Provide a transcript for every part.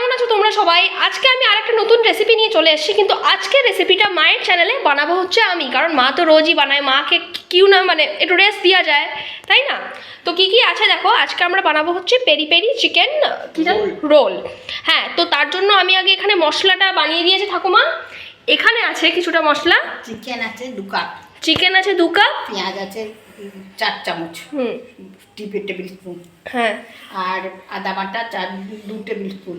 কেমন আছো তোমরা সবাই? আজকে আমি আরেকটা নতুন রেসিপি নিয়ে চলে এসেছি, কিন্তু আজকের রেসিপিটা মায়ের চ্যানেলে বানাবো হচ্ছে আমি, কারণ মা তো রোজই বানায়, মাকে কিউ না মানে একটু রেস্ট দেওয়া যায়, তাই না? তো কি কি আছে দেখো, আজকে আমরা বানাবো হচ্ছে পেরি পেরি চিকেন কি রোল। হ্যাঁ, তো তার জন্য আমি আগে এখানে মশলাটা বানিয়ে দিয়েছি ঠাকুমা। এখানে আছে কিছুটা মশলা, চিকেন আছে 2 কাপ, চিকেন আছে 2 কাপ, পেঁয়াজ আছে 4 চামচ, টেবিল স্পুন, হ্যাঁ, আর আদা বাটা 2 টেবিল স্পুন,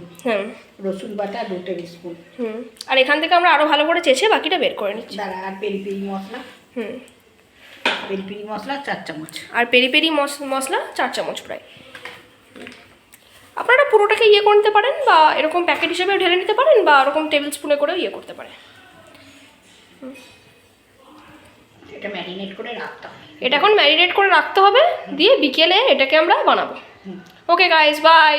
রসুন বাটা 2 টেবিল স্পুন, আর এখান থেকে আমরা আরো ভালো করে চেঁচে বাকিটা বের করে নিচ্ছি। দাঁড়া, আর পেরি পেরি মশলা, পেরি পেরি মশলা 4 চামচ, আর পেরি পেরি মশলা 4 চামচ প্রায়। আপনারা পুরোটাকে ইয়ে করে নিতে পারেন, বা এরকম প্যাকেট হিসেবে ঢেলে নিতে পারেন, বা এরকম টেবিল স্পুনে করেও ইয়ে করতে পারেন। এটা ম্যারিনেট করে রাখতে হবে। এটা এখন ম্যারিনেট করে রাখতে হবে, দিয়ে বিকেলে এটাকে আমরা বানাবো। Okay guys, bye.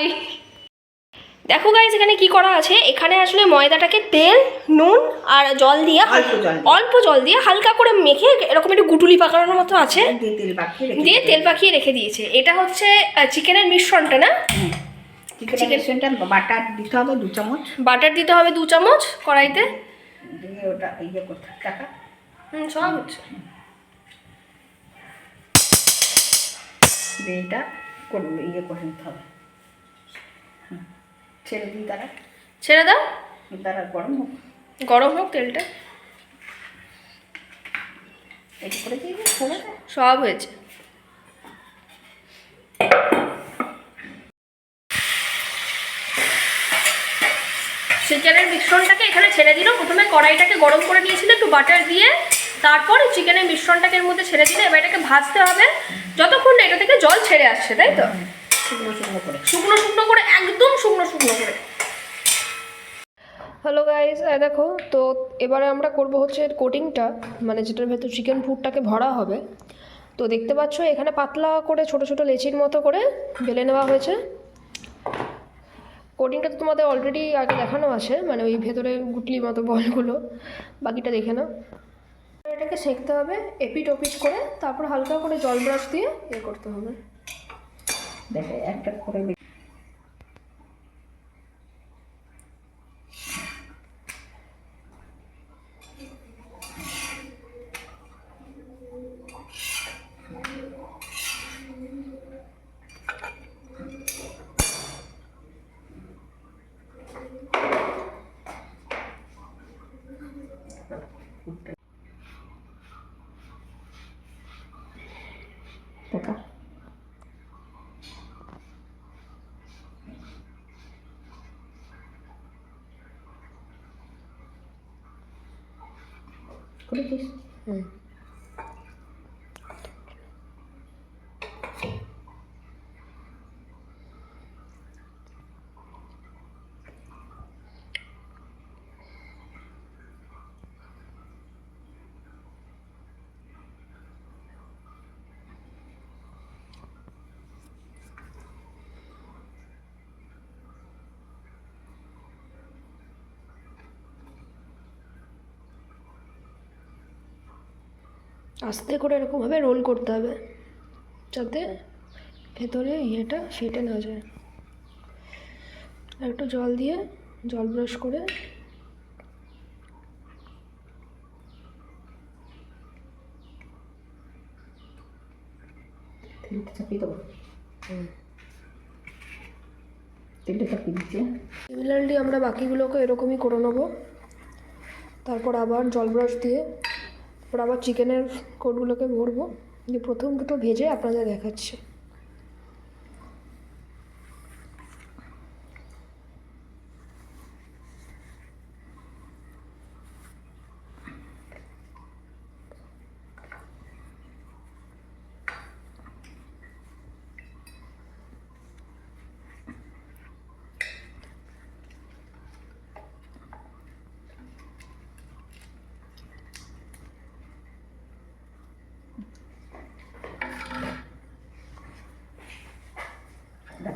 দেখো গাইস, এখানে কি করা আছে, এখানে আসলে ময়দাটাকে তেল, নুন আর জল দিয়ে, অল্প জল দিয়ে হালকা করে মেখে এরকম একটু গুটুলি পাকানোর মতো আছে, দিয়ে তেল পাকিয়ে রেখে দিয়েছে। এটা হচ্ছে চিকেনের মিশ্রণটা, না? চিকেনটা বাটার দিতে হবে 2 চামচ, বাটার দিতে হবে 2 চামচ কড়াইতে, দিয়ে ওটা ইয়ে করতে টাকা সব হচ্ছে এটা করবো, ইয়ে করে নিতে হবে। ছেড়ে দিই, তারা ছেড়ে দাও, তারা গরম হোক, গরম হোক তেলটা। এটা করে দিয়ে সব হয়েছে। চিকেনের মিশ্রণটাকে এখানে ছেড়ে দিল। প্রথমে কড়াইটাকে গরম করে নিয়েছিল একটু বাটার দিয়ে, তারপর চিকেনের মিশ্রণটাকে এর মধ্যে ছেড়ে দিলে এবার এটাকে ভাজতে হবে যতক্ষণ না এটা থেকে জল ছেড়ে আসছে, তাই তো? শুকনো শুকনো করে, শুকনো শুকনো করে, একদম শুকনো শুকনো করে। হ্যালো গাইস, দেখো তো এবারে আমরা করব হচ্ছে কোটিংটা, মানে যেটার ভেতর চিকেন ফুডটাকে ভরা হবে। তো দেখতে পাচ্ছ এখানে পাতলা করে ছোট ছোট লেচির মতো করে বেলে নেওয়া হয়েছে। কোটিংটা তো তোমাদের অলরেডি আগে দেখানো আছে, মানে ওই ভেতরে গুটলি মতো বলগুলো, বাকিটা দেখে নাও। এটাকে সেঁকতে হবে এপিট ওপিট করে, তারপর হালকা করে জল ব্রাশ দিয়ে ইয়ে করতে হবে। দেখে একটা করে দেখা করেছিস। আস্তে করে এরকমভাবে রোল করতে হবে যাতে ভেতরে ইয়েটা ফেটে না যায়। আর একটু জল দিয়ে জল ব্রাশ করে তেলটা চাপিয়ে দেবো, তেলটা চাপিয়ে দিচ্ছি। সিমিলারলি আমরা বাকিগুলোকে এরকমই করে নেবো। তারপর আবার জল ব্রাশ দিয়ে তারপর আবার চিকেনের কোটগুলোকে ভরবো, দিয়ে প্রথম দুটো ভেজে আপনাদের দেখাচ্ছি।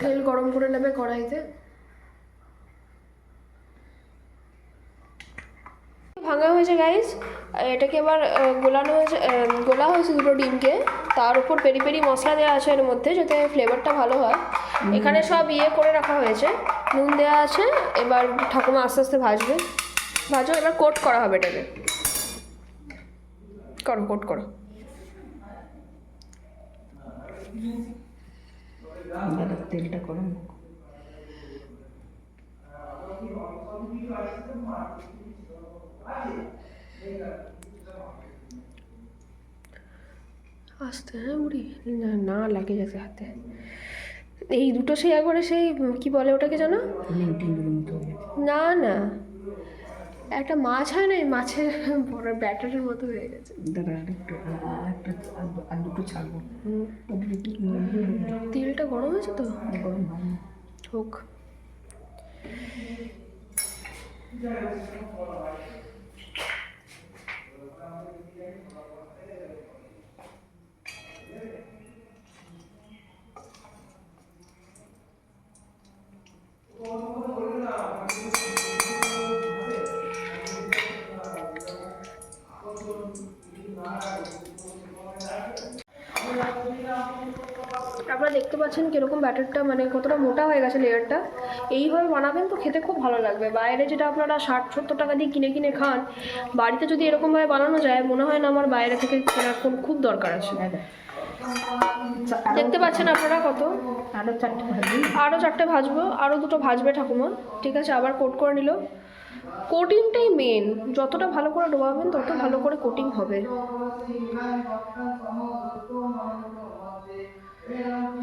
তেল গরম করে নেবে কড়াইতে, ভাঙা হয়েছে গাইস। এটাকে এবার গোলা হয়েছে দুটো ডিমকে, তার উপর পেরি পেরি মশলা দেওয়া আছে এর মধ্যে যাতে ফ্লেভারটা ভালো হয়। এখানে সব ইয়ে করে রাখা হয়েছে, নুন দেওয়া আছে। এবার ঠাকুমা আস্তে আস্তে ভাজবে, ভাজো। এবার কোট করা হবে এটাকে, করো কোট করো। তেলটা গরম। আস্তে, হ্যাঁ বুড়ি, না লাগে যাতে হাতে। এই দুটো সেই একবারে সেই কি বলে ওটাকে জানো? না না, একটা মাছ হয় না, এই মাছের বড় ব্যাটারের মতো হয়ে গেছে। আর দুটো ছাড়বো। তেলটা গরম হয়েছে তো? গরম হয় না। হোক। আপনারা দেখতে পাচ্ছেন কীরকম ব্যাটারটা মানে কতটা মোটা হয়ে গেছে লেয়ারটা। এইভাবে বানাবেন তো খেতে খুব ভালো লাগবে। বাইরে যেটা আপনারা 60-70 টাকা দিয়ে কিনে কিনে খান, বাড়িতে যদি এরকমভাবে বানানো যায়, মনে হয় না আমার বাইরে থেকে কেনার খুব দরকার আছে। দেখতে পাচ্ছেন আপনারা কত। আরও 4টে ভাজবো, আরও 2টো ভাজবে ঠাকুমা। ঠিক আছে, আবার কোট করে নিল। কোটিংটাই মেন, যতটা ভালো করে ডোবাবেন তত ভালো করে কোটিং হবে।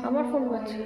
আমার ফোন বাজছে।